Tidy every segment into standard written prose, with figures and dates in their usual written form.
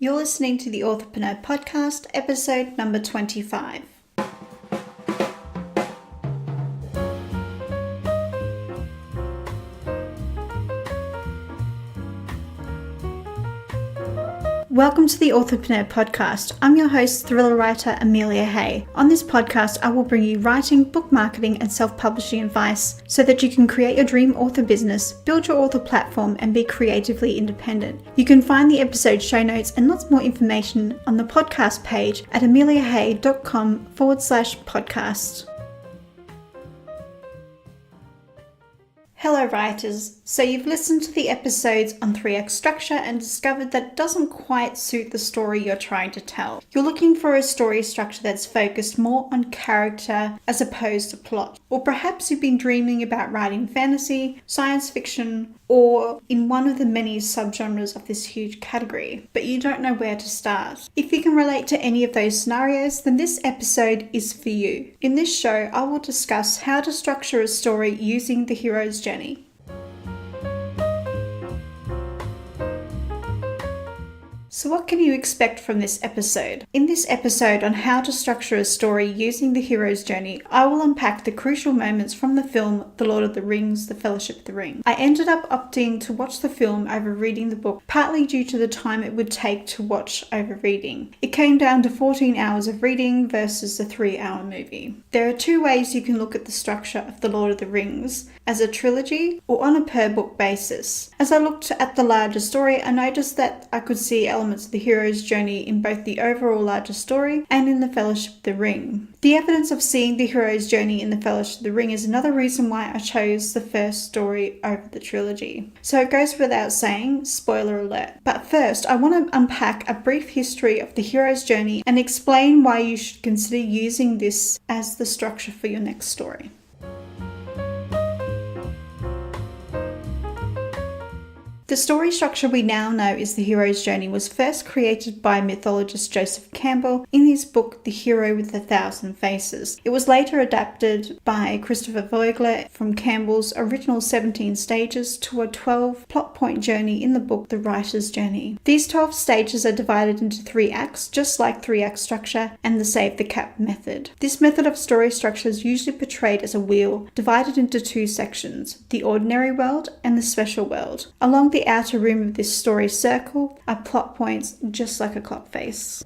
You're listening to the Authorpreneur podcast, episode number 25. Welcome to the Authorpreneur podcast. I'm your host, thriller writer Amelia Hay. On this podcast, I will bring you writing, book marketing, and self-publishing advice so that you can create your dream author business, build your author platform, and be creatively independent. You can find the episode show notes and lots more information on the podcast page at ameliahay.com/podcast. Hello writers, so you've listened to the episodes on 3x structure and discovered that it doesn't quite suit the story you're trying to tell. You're looking for a story structure that's focused more on character as opposed to plot. Or perhaps you've been dreaming about writing fantasy, science fiction, or in one of the many subgenres of this huge category, but you don't know where to start. If you can relate to any of those scenarios, then this episode is for you. In this show, I will discuss how to structure a story using the hero's journey. So what can you expect from this episode? In this episode on how to structure a story using the hero's journey, I will unpack the crucial moments from the film The Lord of the Rings, The Fellowship of the Ring. I ended up opting to watch the film over reading the book, partly due to the time it would take to watch over reading. It came down to 14 hours of reading versus the 3-hour movie. There are two ways you can look at the structure of The Lord of the Rings, as a trilogy or on a per book basis. As I looked at the larger story, I noticed that I could see elements of the hero's journey in both the overall larger story and in the Fellowship of the Ring. The evidence of seeing the hero's journey in the Fellowship of the Ring is another reason why I chose the first story over the trilogy. So it goes without saying, spoiler alert. But first, I want to unpack a brief history of the hero's journey and explain why you should consider using this as the structure for your next story. The story structure we now know is the hero's journey was first created by mythologist Joseph Campbell in his book The Hero with 1,000 Faces. It was later adapted by Christopher Vogler from Campbell's original 17 stages to a 12 plot point journey in the book The Writer's Journey. These 12 stages are divided into 3 acts, just like 3-act structure and the Save the Cap method. This method of story structure is usually portrayed as a wheel divided into 2 sections, the ordinary world and the special world. Along the outer rim of this story circle are plot points just like a clock face.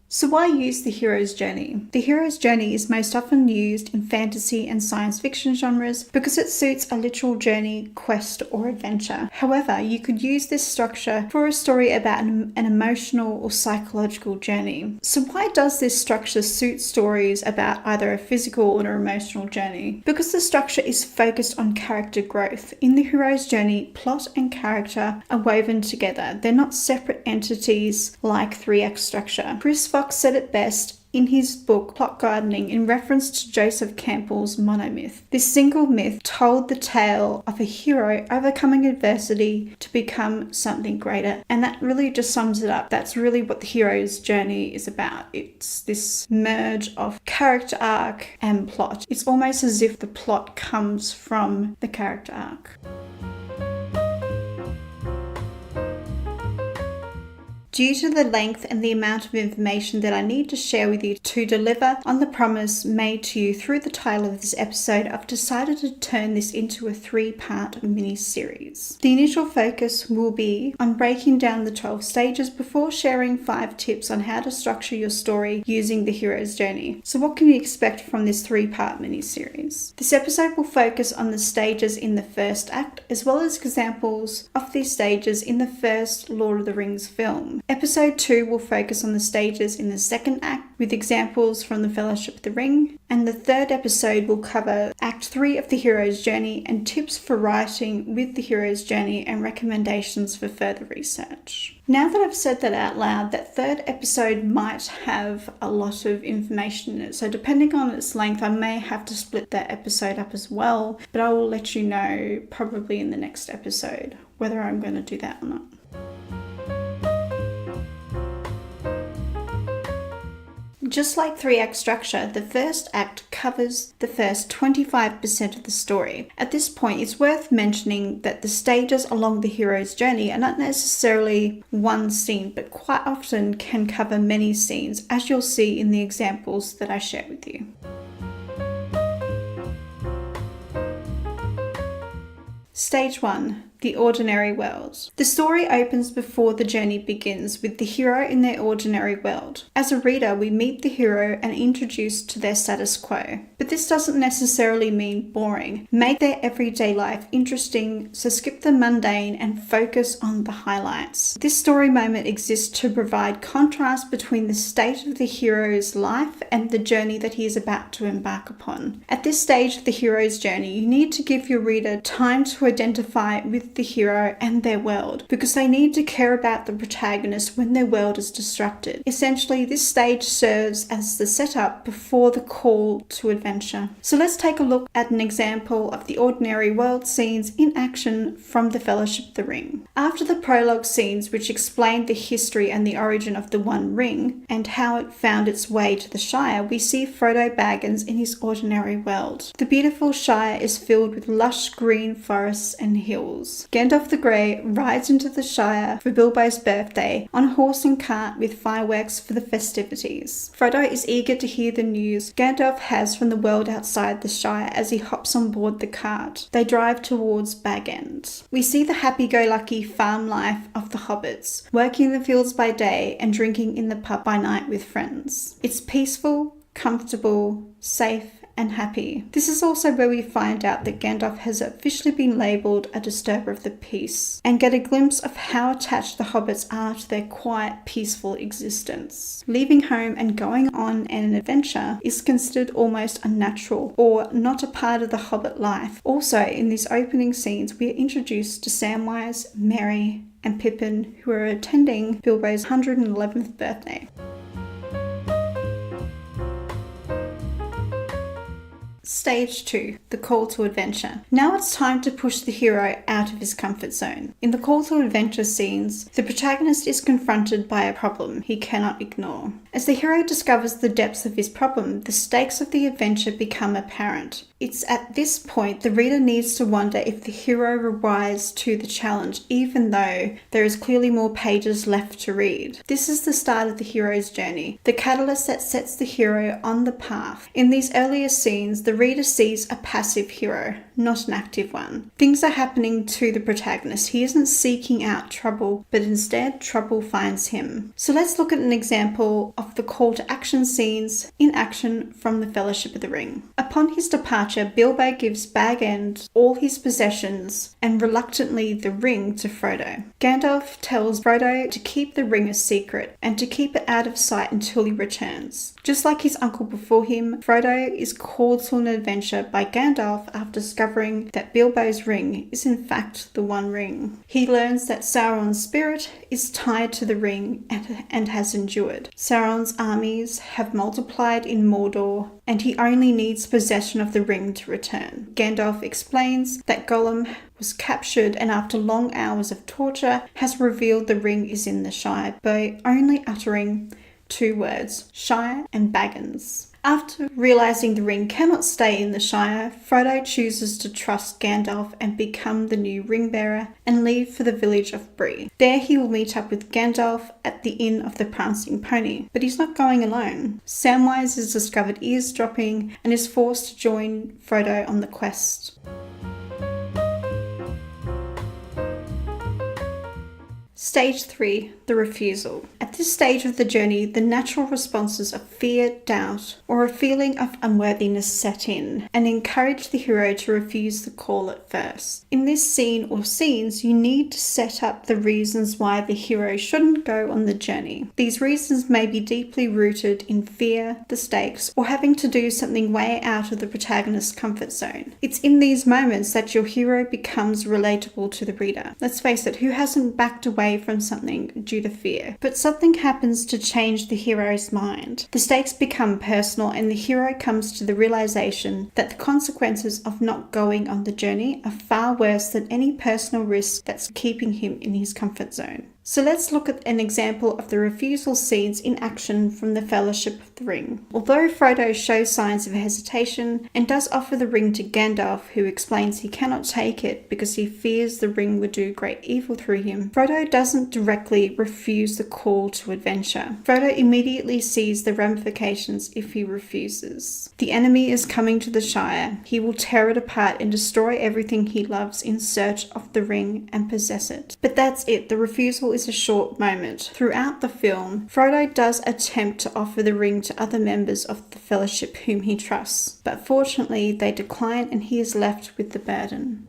So why use the hero's journey? The hero's journey is most often used in fantasy and science fiction genres because it suits a literal journey, quest, or adventure. However, you could use this structure for a story about an emotional or psychological journey. So why does this structure suit stories about either a physical or an emotional journey? Because the structure is focused on character growth. In the hero's journey, plot and character are woven together. They're not separate entities like 3-act structure. Chris Fox said it best in his book Plot Gardening in reference to Joseph Campbell's monomyth. This single myth told the tale of a hero overcoming adversity to become something greater. And that really just sums it up. That's really what the hero's journey is about. It's this merge of character arc and plot. It's almost as if the plot comes from the character arc. Due to the length and the amount of information that I need to share with you to deliver on the promise made to you through the title of this episode, I've decided to turn this into a 3-part mini-series. The initial focus will be on breaking down the 12 stages before sharing 5 tips on how to structure your story using the hero's journey. So what can you expect from this 3-part mini-series? This episode will focus on the stages in the first act, as well as examples of these stages in the first Lord of the Rings film. Episode 2 will focus on the stages in the second act with examples from the Fellowship of the Ring, and the third episode will cover Act 3 of the hero's journey and tips for writing with the hero's journey and recommendations for further research. Now that I've said that out loud, that third episode might have a lot of information in it, so depending on its length I may have to split that episode up as well, but I will let you know probably in the next episode whether I'm going to do that or not. Just like 3-act structure, the first act covers the first 25% of the story. At this point, it's worth mentioning that the stages along the hero's journey are not necessarily one scene, but quite often can cover many scenes, as you'll see in the examples that I share with you. Stage 1. The ordinary world. The story opens before the journey begins with the hero in their ordinary world. As a reader, we meet the hero and introduced to their status quo. But this doesn't necessarily mean boring. Make their everyday life interesting, so skip the mundane and focus on the highlights. This story moment exists to provide contrast between the state of the hero's life and the journey that he is about to embark upon. At this stage of the hero's journey, you need to give your reader time to identify with the hero and their world, because they need to care about the protagonist when their world is disrupted. Essentially, this stage serves as the setup before the call to adventure. So let's take a look at an example of the ordinary world scenes in action from the Fellowship of the Ring. After the prologue scenes, which explained the history and the origin of the One Ring and how it found its way to the Shire, we see Frodo Baggins in his ordinary world. The beautiful Shire is filled with lush green forests and hills. Gandalf the Grey rides into the Shire for Bilbo's birthday on a horse and cart with fireworks for the festivities. Frodo is eager to hear the news Gandalf has from the world outside the Shire as he hops on board the cart. They drive towards Bag End. We see the happy-go-lucky farm life of the hobbits, working the fields by day and drinking in the pub by night with friends. It's peaceful, comfortable, safe, and happy. This is also where we find out that Gandalf has officially been labelled a disturber of the peace, and get a glimpse of how attached the hobbits are to their quiet, peaceful existence. Leaving home and going on an adventure is considered almost unnatural, or not a part of the hobbit life. Also, in these opening scenes, we are introduced to Samwise, Merry, and Pippin, who are attending Bilbo's 111th birthday. Stage 2. The call to adventure. Now it's time to push the hero out of his comfort zone. In the call to adventure scenes, the protagonist is confronted by a problem he cannot ignore. As the hero discovers the depths of his problem, the stakes of the adventure become apparent. It's at this point the reader needs to wonder if the hero will rise to the challenge, even though there is clearly more pages left to read. This is the start of the hero's journey, the catalyst that sets the hero on the path. In these earlier scenes, the reader sees a passive hero, not an active one. Things are happening to the protagonist. He isn't seeking out trouble, but instead trouble finds him. So let's look at an example of the call to action scenes in action from the Fellowship of the Ring. Upon his departure, Bilbo gives Bag End all his possessions and reluctantly the ring to Frodo. Gandalf tells Frodo to keep the ring a secret and to keep it out of sight until he returns. Just like his uncle before him, Frodo is called to an adventure by Gandalf after discovering that Bilbo's ring is in fact the One Ring. He learns that Sauron's spirit is tied to the ring and has endured. Sauron's armies have multiplied in Mordor, and he only needs possession of the ring to return. Gandalf explains that Gollum was captured and after long hours of torture has revealed the ring is in the Shire by only uttering 2 words, Shire and Baggins. After realizing the ring cannot stay in the Shire, Frodo chooses to trust Gandalf and become the new ring bearer and leave for the village of Bree. There he will meet up with Gandalf at the Inn of the Prancing Pony, but he's not going alone. Samwise is discovered eavesdropping and is forced to join Frodo on the quest. Stage 3. The refusal. At this stage of the journey, the natural responses of fear, doubt, or a feeling of unworthiness set in and encourage the hero to refuse the call at first. In this scene or scenes, you need to set up the reasons why the hero shouldn't go on the journey. These reasons may be deeply rooted in fear, the stakes, or having to do something way out of the protagonist's comfort zone. It's in these moments that your hero becomes relatable to the reader. Let's face it, who hasn't backed away from something due to fear? But something happens to change the hero's mind. The stakes become personal and the hero comes to the realization that the consequences of not going on the journey are far worse than any personal risk that's keeping him in his comfort zone. So let's look at an example of the refusal scenes in action from the Fellowship of the Ring. Although Frodo shows signs of hesitation and does offer the ring to Gandalf, who explains he cannot take it because he fears the ring would do great evil through him, Frodo doesn't directly refuse the call to adventure. Frodo immediately sees the ramifications if he refuses. The enemy is coming to the Shire. He will tear it apart and destroy everything he loves in search of the ring and possess it. But that's it. The refusal is a short moment. Throughout the film, Frodo does attempt to offer the ring to other members of the Fellowship whom he trusts, but fortunately they decline and he is left with the burden.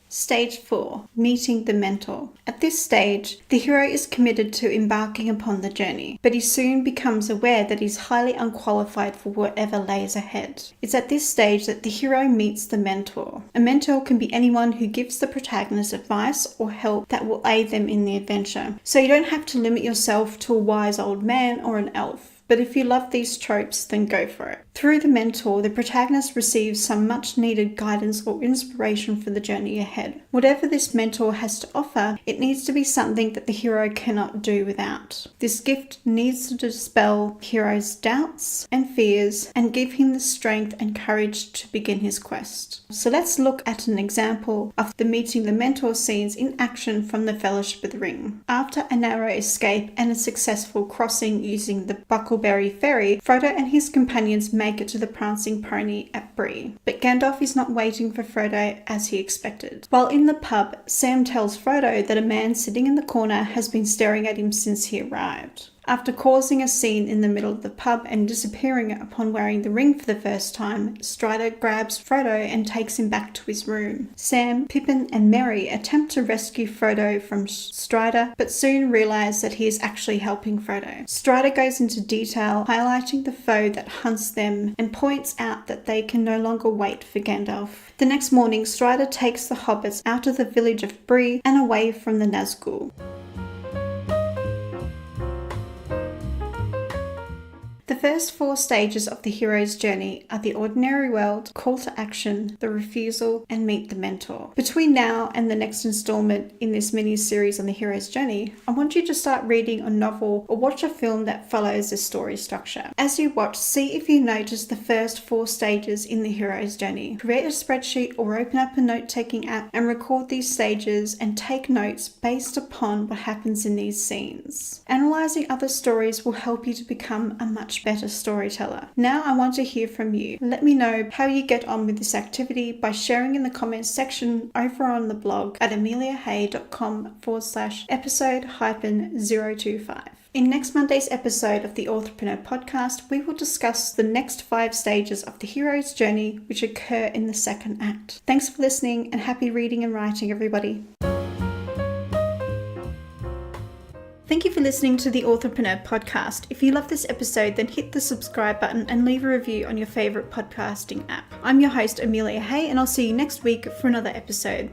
Stage 4. Meeting the Mentor. At this stage, the hero is committed to embarking upon the journey, but he soon becomes aware that he's highly unqualified for whatever lays ahead. It's at this stage that the hero meets the mentor. A mentor can be anyone who gives the protagonist advice or help that will aid them in the adventure. So you don't have to limit yourself to a wise old man or an elf. But if you love these tropes, then go for it. Through the mentor, the protagonist receives some much needed guidance or inspiration for the journey ahead. Whatever this mentor has to offer, it needs to be something that the hero cannot do without. This gift needs to dispel the hero's doubts and fears and give him the strength and courage to begin his quest. So let's look at an example of the meeting the mentor scenes in action from the Fellowship of the Ring. After a narrow escape and a successful crossing using the Buckleberry Ferry, Frodo and his companions make it to the Prancing Pony at Bree. But Gandalf is not waiting for Frodo as he expected. While in the pub, Sam tells Frodo that a man sitting in the corner has been staring at him since he arrived. After causing a scene in the middle of the pub and disappearing upon wearing the ring for the first time, Strider grabs Frodo and takes him back to his room. Sam, Pippin and Merry attempt to rescue Frodo from Strider, but soon realise that he is actually helping Frodo. Strider goes into detail, highlighting the foe that hunts them and points out that they can no longer wait for Gandalf. The next morning, Strider takes the hobbits out of the village of Bree and away from the Nazgul. The first 4 stages of the hero's journey are the ordinary world, call to action, the refusal, and meet the mentor. Between now and the next installment in this mini-series on the hero's journey, I want you to start reading a novel or watch a film that follows this story structure. As you watch, see if you notice the first 4 stages in the hero's journey. Create a spreadsheet or open up a note-taking app and record these stages and take notes based upon what happens in these scenes. Analysing other stories will help you to become a much better storyteller. Now I want to hear from you. Let me know how you get on with this activity by sharing in the comments section over on the blog at ameliahay.com/episode-025. In next Monday's episode of the Authorpreneur podcast, we will discuss the next 5 stages of the hero's journey which occur in the second act. Thanks for listening and happy reading and writing, everybody. Thank you for listening to the Authorpreneur podcast. If you love this episode, then hit the subscribe button and leave a review on your favourite podcasting app. I'm your host, Amelia Hay, and I'll see you next week for another episode.